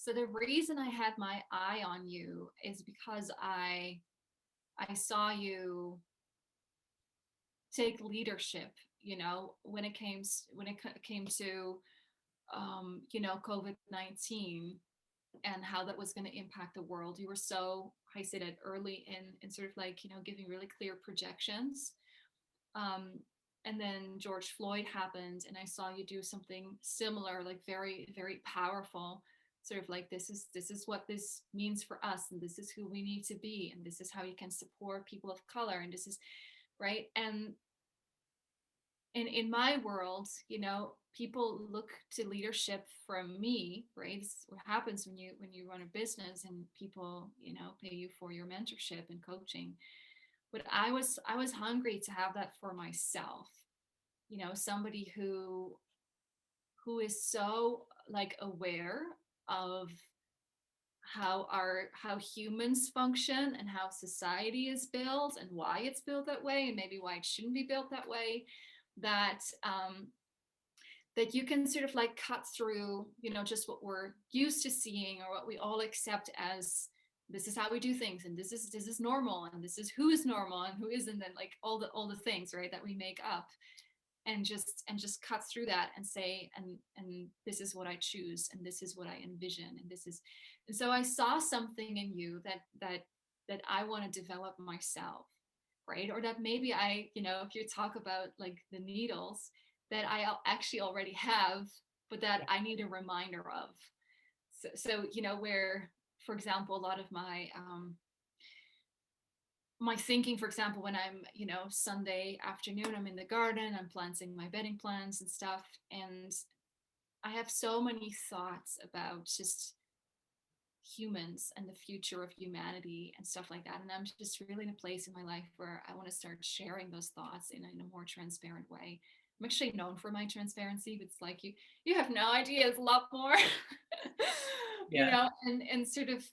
So the reason I had my eye on you is because I saw you take leadership, when it came to COVID-19 and how that was going to impact the world. You were so, I said it early in sort of like, giving really clear projections. Um, and then George Floyd happened, and I saw you do something similar, like very, very powerful. Sort of like this is what this means for us, and this is who we need to be, and this is how you can support people of color, and this is right. And in my world, people look to leadership from me, right? This is what happens when you run a business and people, pay you for your mentorship and coaching. But I was hungry to have that for myself. Somebody who is so like aware of how humans function and how society is built and why it's built that way and maybe why it shouldn't be built that way, that that you can sort of like cut through, just what we're used to seeing or what we all accept as this is how we do things, and this is normal, and this is who is normal and who isn't, and like all the things, right, that we make up, and just cut through that and say, and this is what I choose, and this is what I envision, and so I saw something in you that I want to develop myself, right? Or that maybe if you talk about like the needles, that I actually already have, but that I need a reminder of. So where, for example, a lot of my thinking, for example, when I'm, Sunday afternoon, I'm in the garden, I'm planting my bedding plants and stuff. And I have so many thoughts about just humans and the future of humanity and stuff like that. And I'm just really in a place in my life where I want to start sharing those thoughts in a more transparent way. I'm actually known for my transparency, but it's like you have no idea, it's a lot more. Yeah. And sort of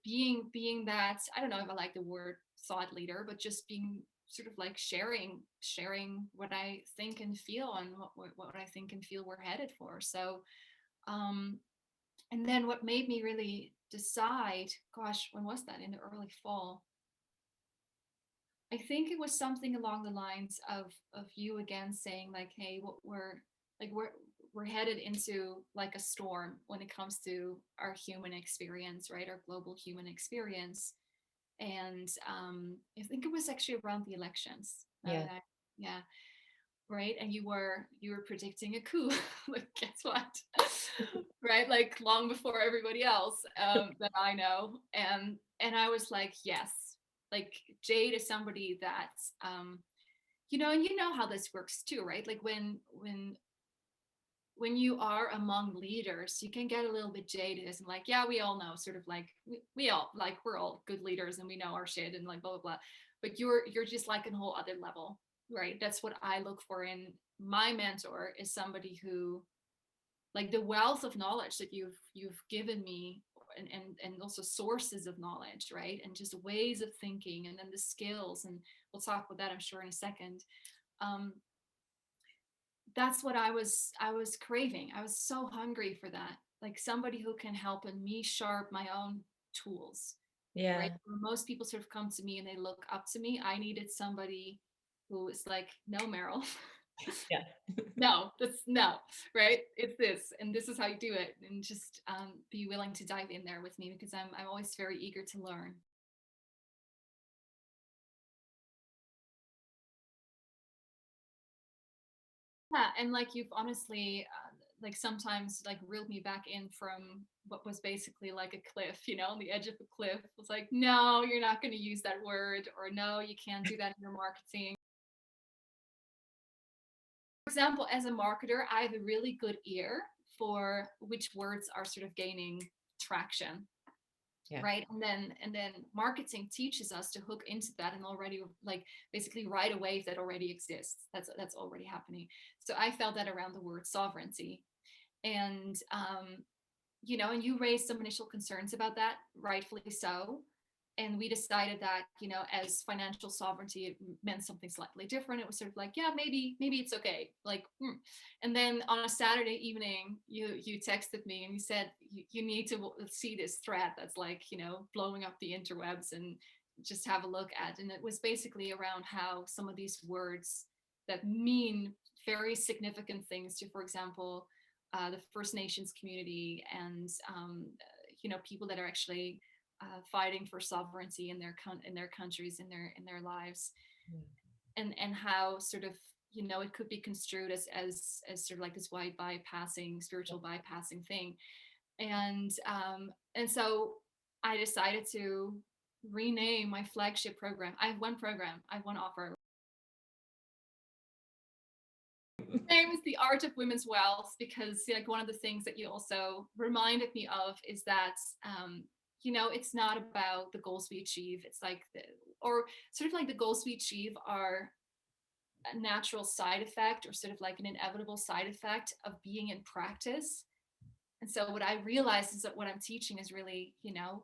being that, I don't know if I like the word thought leader, but just being sort of like sharing what I think and feel, and what I think and feel we're headed for. So um and then what made me really decide, gosh, when was that? In the early fall. I think it was something along the lines of you again saying like, hey, what we're like we're headed into like a storm when it comes to our human experience, right? Our global human experience. And I think it was actually around the elections. Yeah. Yeah, right. And you were predicting a coup. Like, guess what? Right, like long before everybody else that I know. And I was like, yes, like Jade is somebody that and you know how this works too, right? Like when you are among leaders, you can get a little bit jaded and like, yeah, we all know, sort of like we all like, we're all good leaders and we know our shit and like blah blah blah. But you're just like a whole other level, right? That's what I look for in my mentor, is somebody who, like, the wealth of knowledge that you've given me, and also sources of knowledge, right? And just ways of thinking, and then the skills, and we'll talk about that, I'm sure, in a second. um, that's what I was craving. I was so hungry for that, like somebody who can help me sharp my own tools, right? Yeah. When most people sort of come to me and they look up to me, I needed somebody who is like, no, Merel, Yeah. no, that's no, right? It's this, and this is how you do it, and just be willing to dive in there with me, because I'm always very eager to learn. Yeah, and like you've honestly, like sometimes like reeled me back in from what was basically like a cliff, on the edge of a cliff. It was like, no, you're not going to use that word, or no, you can't do that in your marketing. For example, as a marketer, I have a really good ear for which words are sort of gaining traction, Yeah. right? And then marketing teaches us to hook into that, and already like basically ride a wave that already exists, that's already happening. So I felt that around the word sovereignty. And and you raised some initial concerns about that, rightfully so. And we decided that, you know, as financial sovereignty, it meant something slightly different. It was sort of like, yeah, maybe it's okay. Like, and then on a Saturday evening, you texted me and you said you need to see this thread that's like, you know, blowing up the interwebs and just have a look at. And it was basically around how some of these words that mean very significant things to, for example, the First Nations community and you know, people that are actually fighting for sovereignty in their countries, in their lives, and how sort of, you know, it could be construed as sort of like this wide bypassing, spiritual bypassing thing, and so I decided to rename my flagship program. I have one program, I have one offer. Name is The Art of Women's Wealth, because like one of the things that you also reminded me of is that you know, it's not about the goals we achieve. It's like or sort of like the goals we achieve are a natural side effect, or sort of like an inevitable side effect of being in practice. And so what I realized is that what I'm teaching is really, you know,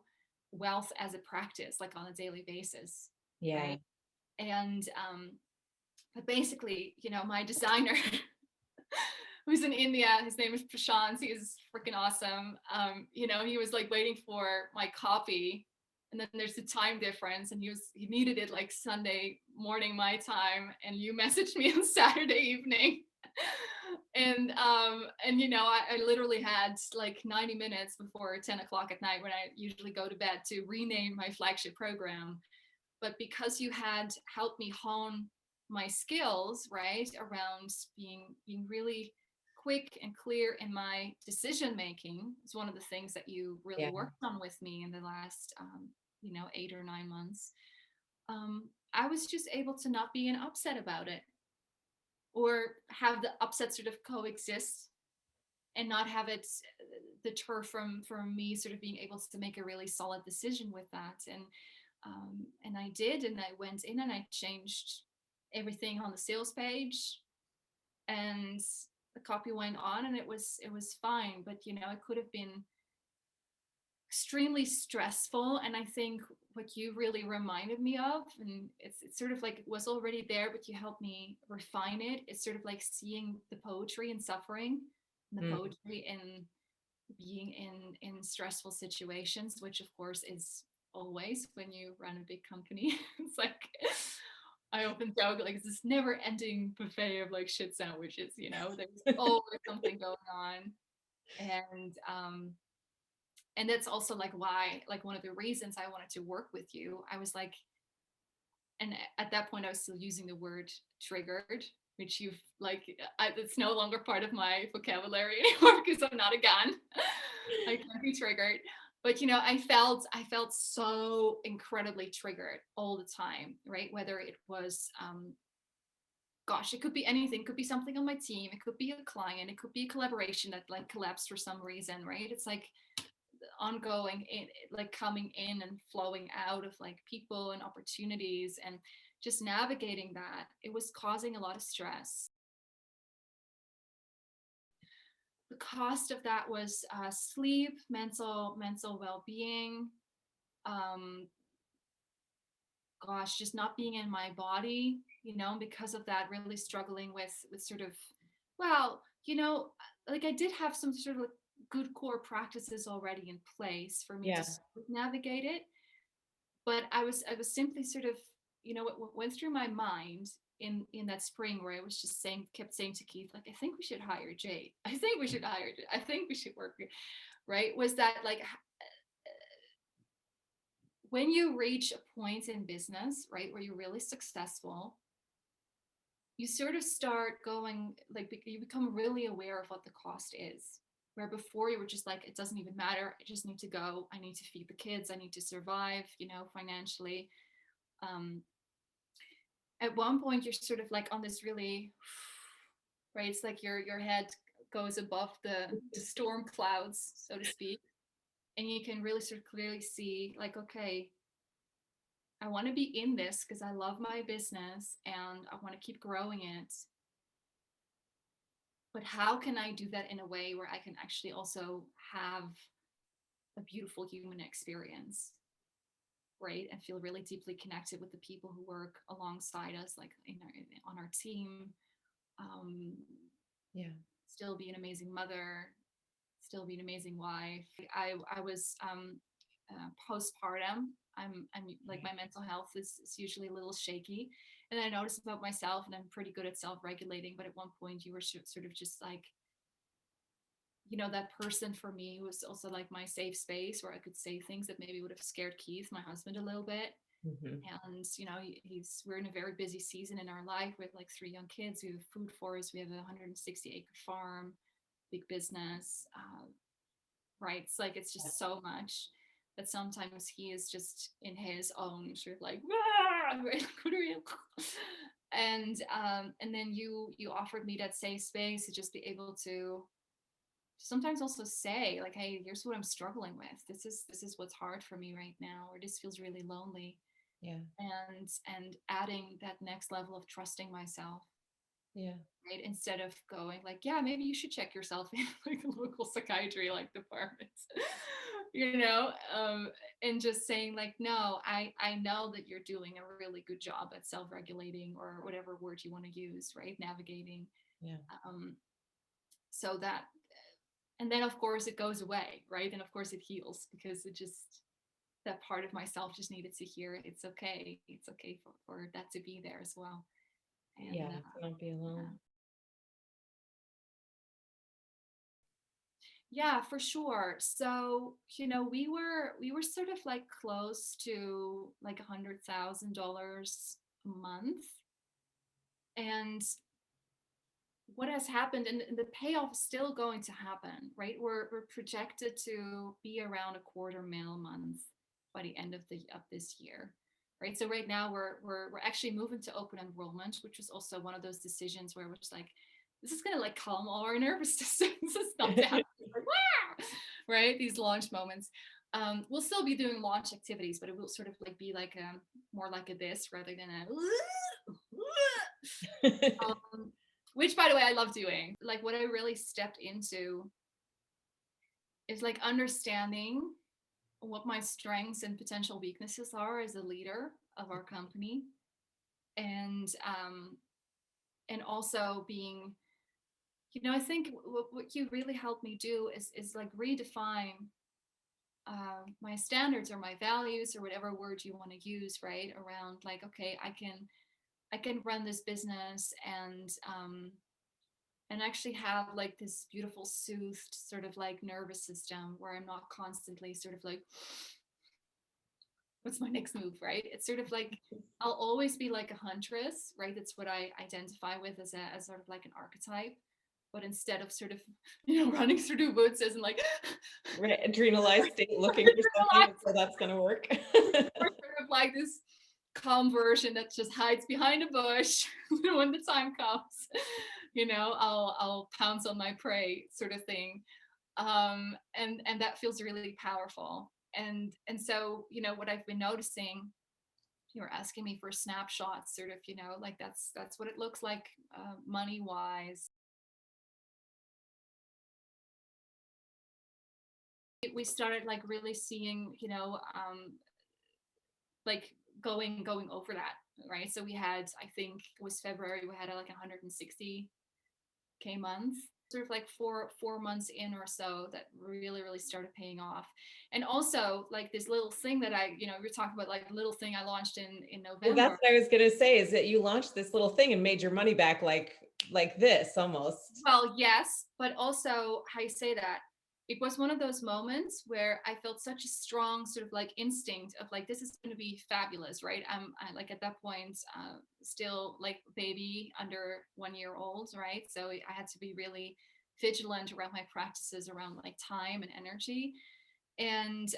wealth as a practice, like on a daily basis. Yeah. Right. And but basically, you know, my designer who's in India, his name is Prashant, he is freaking awesome. You know, he was like waiting for my copy, and then there's the time difference, and he needed it like Sunday morning my time, and you messaged me on Saturday evening. And you know, I literally had like 90 minutes before 10 o'clock at night, when I usually go to bed, to rename my flagship program. But because you had helped me hone my skills, right, around being really quick and clear in my decision making, is one of the things that you really worked on with me in the last you know, 8 or 9 months. I was just able to not be an upset about it, or have the upset sort of coexist, and not have it deter from me sort of being able to make a really solid decision with that. And I did, and I went in and I changed everything on the sales page, and the copy went on, and it was fine. But you know, it could have been extremely stressful. And I think what you really reminded me of, and it's sort of like it was already there, but you helped me refine it. It's sort of like seeing the poetry in suffering, and the poetry in being in stressful situations, which of course is always when you run a big company. It's like, I often joke, like it's this never ending buffet of like shit sandwiches, you know, there's always something going on. And that's also like why, like one of the reasons I wanted to work with you. I was like, and at that point I was still using the word triggered, which you've like, it's no longer part of my vocabulary anymore, because I'm not a gun. I can't be triggered. But you know, I felt so incredibly triggered all the time, right? Whether it was gosh, it could be anything. It could be something on my team, it could be a client, it could be a collaboration that like collapsed for some reason, right? It's like ongoing, like coming in and flowing out of like people and opportunities, and just navigating that. It was causing a lot of stress. The cost of that was sleep, mental well-being, um, gosh, just not being in my body, you know, because of that, really struggling with sort of, well, you know, like I did have some sort of like good core practices already in place for me to navigate it. But I was simply sort of, you know, what went through my mind in that spring, where I was just kept saying to Keith, like, I think we should hire Jay. I think we should hire Jay. I think we should work, right? Was that like, when you reach a point in business, right, where you're really successful, you sort of start going, like, you become really aware of what the cost is. Where before you were just like, it doesn't even matter. I just need to go. I need to feed the kids. I need to survive, you know, financially. At one point, you're sort of like on this really, right? It's like your head goes above the storm clouds, so to speak. And you can really sort of clearly see, like, okay, I want to be in this because I love my business and I want to keep growing it. But how can I do that in a way where I can actually also have a beautiful human experience? right? And feel really deeply connected with the people who work alongside us, like on our team. Um, Yeah. Still be an amazing mother, still be an amazing wife. I was postpartum. I'm like, my mental health is usually a little shaky, and I noticed about myself, and I'm pretty good at self-regulating. But at one point, you were sort of just like, that person for me who was also like my safe space where I could say things that maybe would have scared Keith, my husband, a little bit. Mm-hmm. And we're in a very busy season in our life with like 3 young kids. We have a food forest. We have a 160-acre farm, big business. Right? It's like, it's just so much that sometimes he is just in his own sort of like, right? And then you offered me that safe space to just be able to sometimes also say like, hey, here's what I'm struggling with. This is what's hard for me right now, or this feels really lonely. Yeah. And adding that next level of trusting myself. Yeah. Right, instead of going like, yeah, maybe you should check yourself in like a local psychiatry like department. you know and just saying like, no, I know that you're doing a really good job at self-regulating, or whatever word you want to use, right, navigating. Yeah. um so that, and then of course it goes away, right, and of course it heals, because it just, that part of myself just needed to hear it's okay for that to be there as well. Yeah. And To not be alone. yeah, for sure. So, we were sort of like close to like $100,000 a month. And what has happened, and the payoff is still going to happen, right? We're projected to be around $250,000 a month by the end of this year. Right. So right now we're actually moving to open enrollment, which was also one of those decisions where we're just like, this is gonna like calm all our nervous systems. This is not to happen. Like, wow! Right? These launch moments. We'll still be doing launch activities, but it will sort of like be like more like a this rather than a which, by the way, I love doing. Like, what I really stepped into is like understanding what my strengths and potential weaknesses are as a leader of our company. And also being, I think what you really helped me do is like redefine my standards or my values, or whatever word you want to use, right, around like, okay, I can run this business and actually have like this beautiful soothed sort of like nervous system where I'm not constantly sort of like, what's my next move, right? It's sort of like, I'll always be like a huntress, right? That's what I identify with as sort of like an archetype. But instead of sort of, running through the woods as in like, Right, adrenalized state, looking for something, so that's gonna work. sort of like this calm version that just hides behind a bush. When the time comes, I'll pounce on my prey, sort of thing. And that feels really powerful. And so, what I've been noticing, you're asking me for snapshots, sort of, like that's what it looks like, money wise. We started like really seeing, like going over that, right? So we had, I think it was February, we had like 160K month, sort of like four months in or so, that really started paying off. And also like this little thing that we're talking about, like little thing I launched in Well, that's November. what I was gonna say, is that you launched this little thing and made your money back like this almost. Well, yes, but also I say that it was one of those moments where I felt such a strong sort of like instinct of like, this is going to be fabulous, right? I, like at that point, still like baby under 1 year old, right? So I had to be really vigilant around my practices around like time and energy. And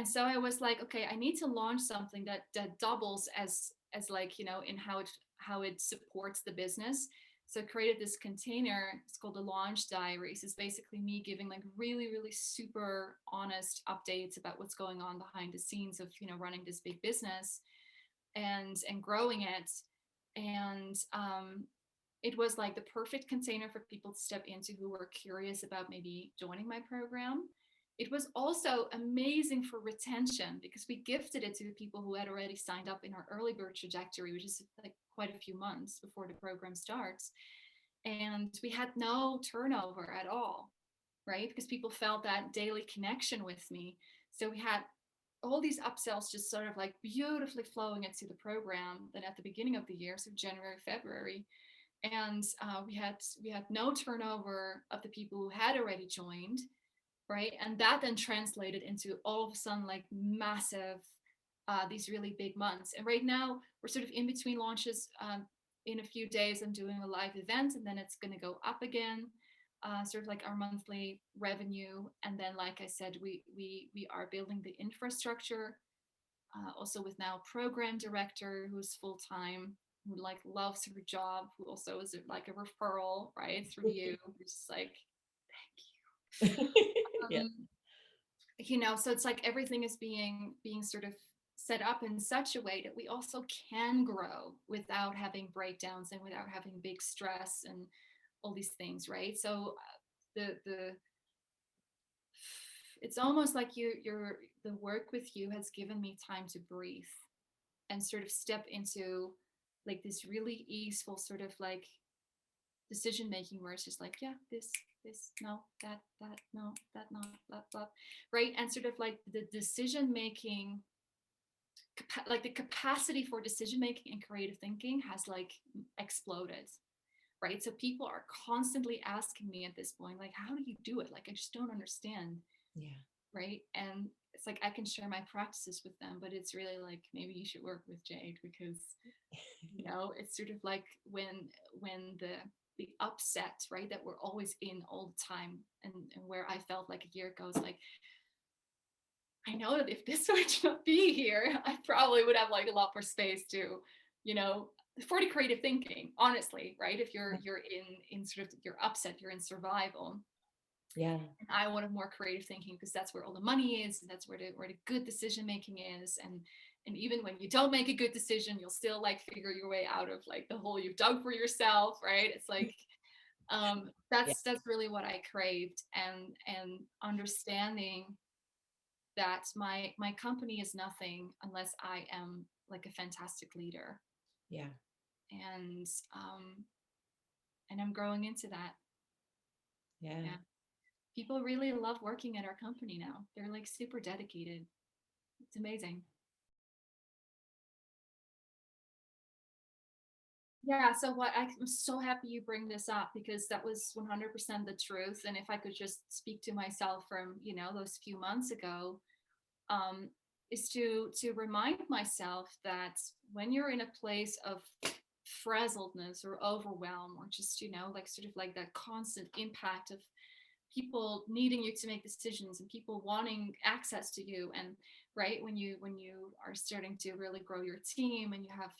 so I was like, okay, I need to launch something that doubles as like, in how it supports the business. So I created this container. It's called the Launch Diaries. It's basically me giving like really super honest updates about what's going on behind the scenes of running this big business and growing it. And it was like the perfect container for people to step into who were curious about maybe joining my program. it was also amazing for retention because we gifted it to the people who had already signed up in our early bird trajectory, which is like quite a few months before the program starts. And we had no turnover at all, right? Because people felt that daily connection with me. So we had all these upsells just sort of like beautifully flowing into the program. Then at the beginning of the year, so January, February, and we had no turnover of the people who had already joined, right? And that then translated into all of a sudden like massive, these really big months. And right now we're sort of in between launches. In a few days, I'm doing a live event, and then it's going to go up again, sort of like our monthly revenue. And then, like I said, we are building the infrastructure, also with now a program director who's full time, who like loves her job, who also is like a referral, right, through you, which is like, Yeah. so it's like everything is being sort of set up in such a way that we also can grow without having breakdowns and without having big stress and all these things, right? So the it's almost like the work with you has given me time to breathe and sort of step into like this really easeful sort of like decision making where it's just like, yeah, this no, that no, that not, blah blah, right? And sort of like the decision making, like the capacity for decision making and creative thinking has like exploded, right? So people are constantly asking me at this point, like, how do you do it? Like, I just don't understand, Yeah. right? And it's like I can share my practices with them, but it's really like maybe you should work with Jade because it's sort of like when the upset, right, that we're always in all the time, and where I felt like a year ago is like, I know that if this were to be here, I probably would have like a lot more space to, you know, for the creative thinking, honestly, right? If you're in sort of you're upset, you're in survival. Yeah. And I wanted more creative thinking because that's where all the money is, and that's where the good decision making is. And even when you don't make a good decision, you'll still like figure your way out of like the hole you've dug for yourself, right? It's like Yeah. that's really what I craved, and understanding that my company is nothing unless I am like a fantastic leader, Yeah. and um and I'm growing into that. Yeah. Yeah, people really love working at our company now. They're like super dedicated. It's amazing. Yeah, so what I'm so happy you bring this up because that was 100% the truth. And if I could just speak to myself from, those few months ago, um, is to remind myself that when you're in a place of frazzledness or overwhelm, or just, like sort of like that constant impact of people needing you to make decisions and people wanting access to you, and right when you are starting to really grow your team, and you have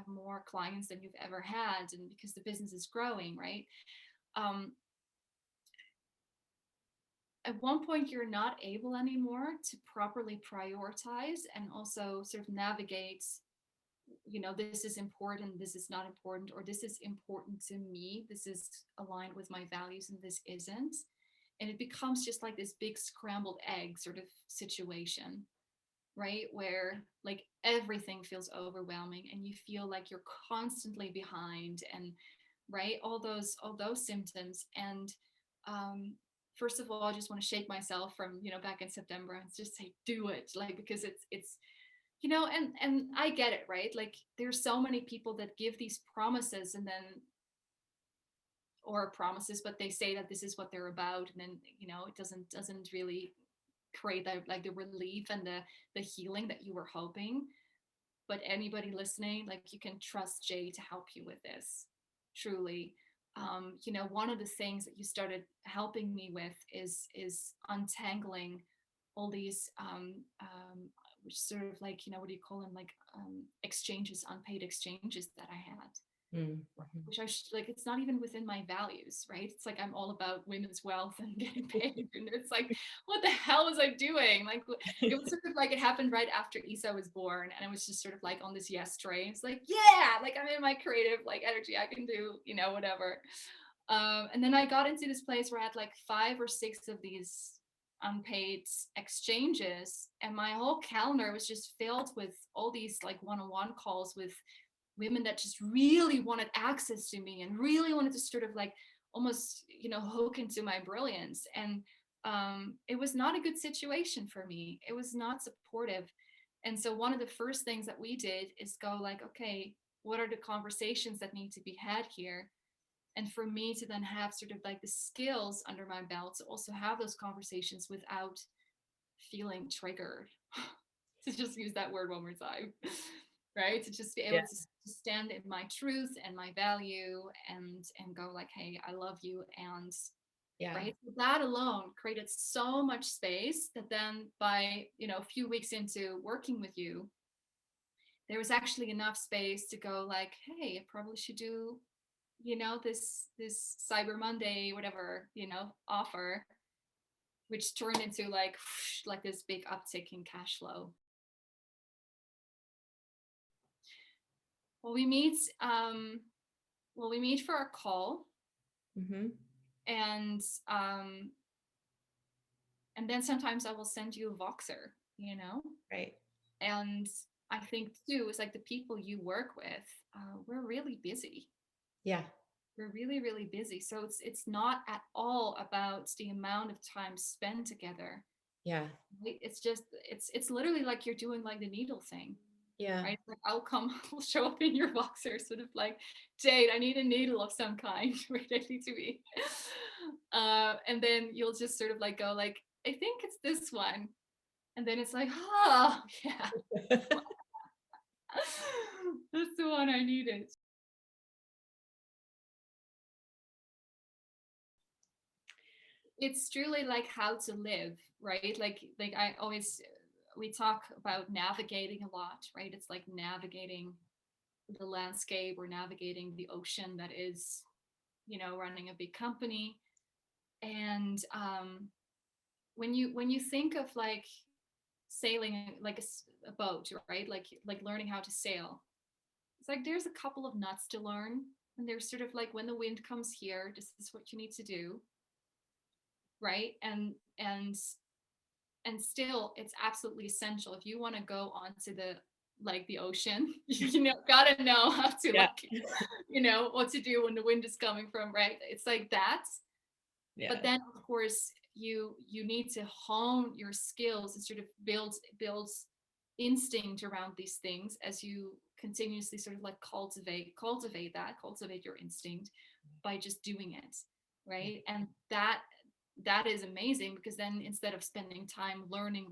more clients than you've ever had, and because the business is growing, right? um, at one point you're not able anymore to properly prioritize and also sort of navigate, this is important, this is not important, or this is important to me, this is aligned with my values, and this isn't. And it becomes just like this big scrambled egg sort of situation, right? Where like everything feels overwhelming and you feel like you're constantly behind, and right, all those symptoms. And um first of all, I just want to shake myself from, back in September and just say, do it, like, because it's and I get it, right? Like there's so many people that give these promises, and then, or promises, but they say that this is what they're about, and then it doesn't really create that, like the relief and the healing that you were hoping. But anybody listening, like, you can trust Jay to help you with this, truly. One of the things that you started helping me with is untangling all these which sort of like, what do you call them, like exchanges, unpaid exchanges that I had, Mm-hmm. which like, it's not even within my values, right? It's like I'm all about women's wealth and getting paid, and it's like, what the hell was I doing? Like, it was sort of like, it happened right after Isa was born, and I was just sort of like on this yes train. It's like, yeah, like I'm in my creative like energy, I can do, whatever. And then I got into this place where I had like 5 or 6 of these unpaid exchanges, and my whole calendar was just filled with all these like one-on-one calls with women that just really wanted access to me and really wanted to sort of like almost, you know, hook into my brilliance. And it was not a good situation for me. It was not supportive. And so one of the first things that we did is go like, okay, what are the conversations that need to be had here? And for me to then have sort of like the skills under my belt to also have those conversations without feeling triggered. To just use that word one more time. Right, to just be able Yeah. to stand in my truth and my value and go like, hey, I love you. And Yeah. right, so that alone created so much space that then by, you know, a few weeks into working with you, there was actually enough space to go like, hey, I probably should do, you know, this Cyber Monday whatever, you know, offer, which turned into like like this big uptick in cash flow. Well, we meet for our call, Mm-hmm. and um and then sometimes I will send you a Voxer, you know. Right. And I think too, it's like the people you work with, we're really busy. Yeah. We're really, really busy. So it's not at all about the amount of time spent together. Yeah. Right? It's just it's literally like you're doing like the needle thing. Yeah. Right? Like I'll come, I'll show up in your Voxer, sort of like, Jade, I need a needle of some kind. Right? I need to be. And then you'll just sort of like go like, I think it's this one. And then it's like, oh yeah, that's the one I needed. It's truly like how to live, right? Like I always, we talk about navigating a lot, right? It's like navigating the landscape or navigating the ocean that is, you know, running a big company. And when you think of like sailing like a boat, right? Like learning how to sail, it's like there's a couple of nuts to learn, and there's sort of like when the wind comes here, this is what you need to do, right? And still it's absolutely essential if you want to go onto the like the ocean. You know, gotta know how to Yeah. like, you know, what to do when the wind is coming from, right? It's like that. But Yeah. then of course you need to hone your skills and sort of builds instinct around these things as you continuously sort of like cultivate your instinct by just doing it, right? And that is amazing, because then instead of spending time learning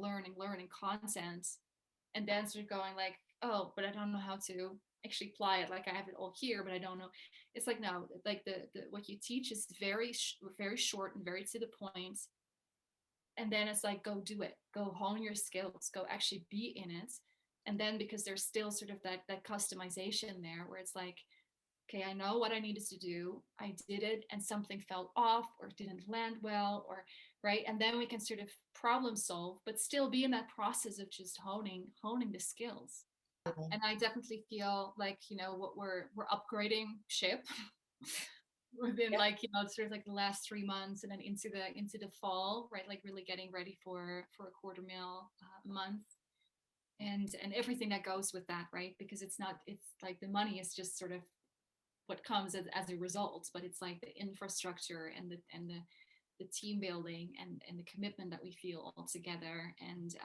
content and then sort of going like, oh, but I don't know how to actually apply it, like I have it all here but I don't know. It's like, no, like the what you teach is very short and very to the point. And then it's like, go do it, go hone your skills, go actually be in it. And then because there's still sort of that customization there where it's like, okay, I know what I needed to do, I did it, and something fell off or didn't land well, or right. And then we can sort of problem solve but still be in that process of just honing the skills. And I definitely feel like, you know, what we're upgrading ship within Yeah. like, you know, sort of like the last 3 months and then into the fall, right? Like really getting ready for a quarter mil month, and everything that goes with that, right? Because it's like the money is just sort of what comes as a result, but it's like the infrastructure and the team building and the commitment that we feel all together. And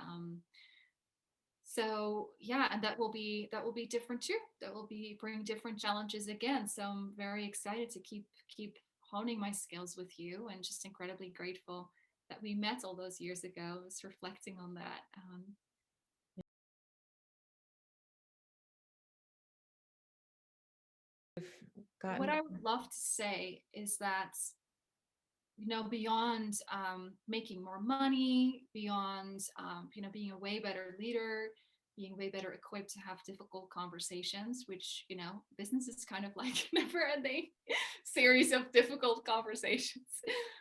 so yeah, and that will be different too. That will be bring different challenges again. So I'm very excited to keep honing my skills with you, and just incredibly grateful that we met all those years ago. I was reflecting on that. What Gotten. I would love to say is that, you know, beyond making more money, beyond you know, being a way better leader, being way better equipped to have difficult conversations, which, you know, business is kind of like never ending series of difficult conversations.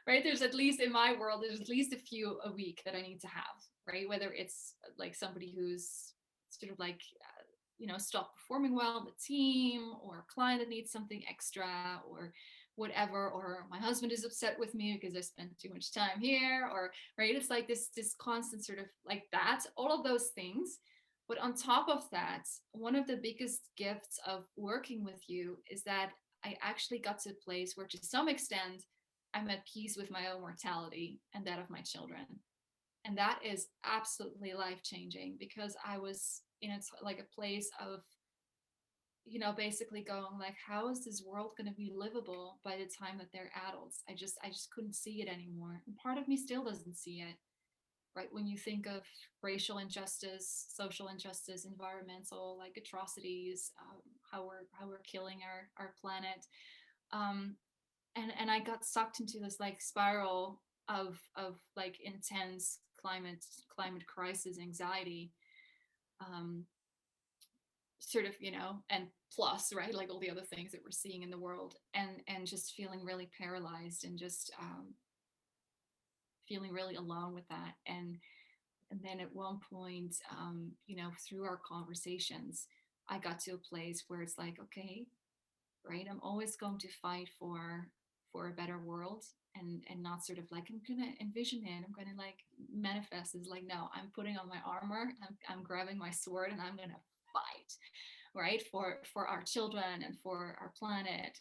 Right? There's at least in my world, there's at least a few a week that I need to have, right? Whether it's like somebody who's sort of like you know, stop performing well in the team, or a client that needs something extra, or whatever, or my husband is upset with me because I spent too much time here, or right, it's like this constant sort of like that, all of those things. But on top of that, one of the biggest gifts of working with you is that I actually got to a place where, to some extent, I'm at peace with my own mortality and that of my children. And that is absolutely life changing, because I was in like a place of, basically going like, how is this world going to be livable by the time that they're adults? I just couldn't see it anymore. And part of me still doesn't see it, right? When you think of racial injustice, social injustice, environmental like atrocities, how we're killing our planet. Um, and I got sucked into this like spiral of like intense climate crisis anxiety, um, sort of, and plus, right, like all the other things that we're seeing in the world, and just feeling really paralyzed, and just feeling really alone with that. And then at one point, through our conversations, I got to a place where it's like, okay, right, I'm always going to fight for a better world, and not sort of like, I'm gonna envision it, I'm gonna like manifest. Is like, no, I'm putting on my armor, I'm grabbing my sword, and I'm gonna fight, right, for our children and for our planet.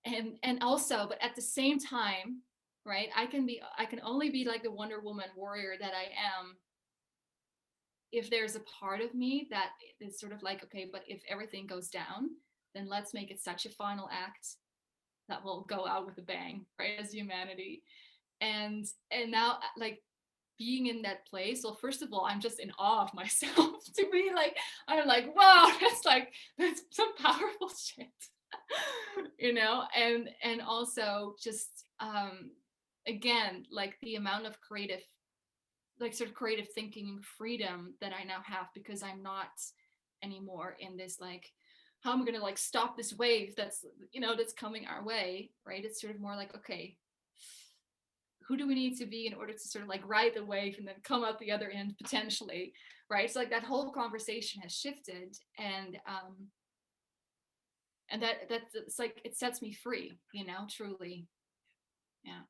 And also, but at the same time, right, I can only be like the Wonder Woman warrior that I am if there's a part of me that is sort of like, okay, but if everything goes down, then let's make it such a final act that will go out with a bang, right, as humanity. And now, like, being in that place, well, first of all, I'm just in awe of myself to be like, I'm like, wow, that's some powerful shit. And also just again, like the amount of creative, like sort of creative thinking and freedom that I now have, because I'm not anymore in this like, how am I going to like stop this wave that's coming our way, right? It's sort of more like, okay, who do we need to be in order to sort of like ride the wave and then come out the other end potentially, right? So like that whole conversation has shifted, and that's it's like, it sets me free, truly. Yeah.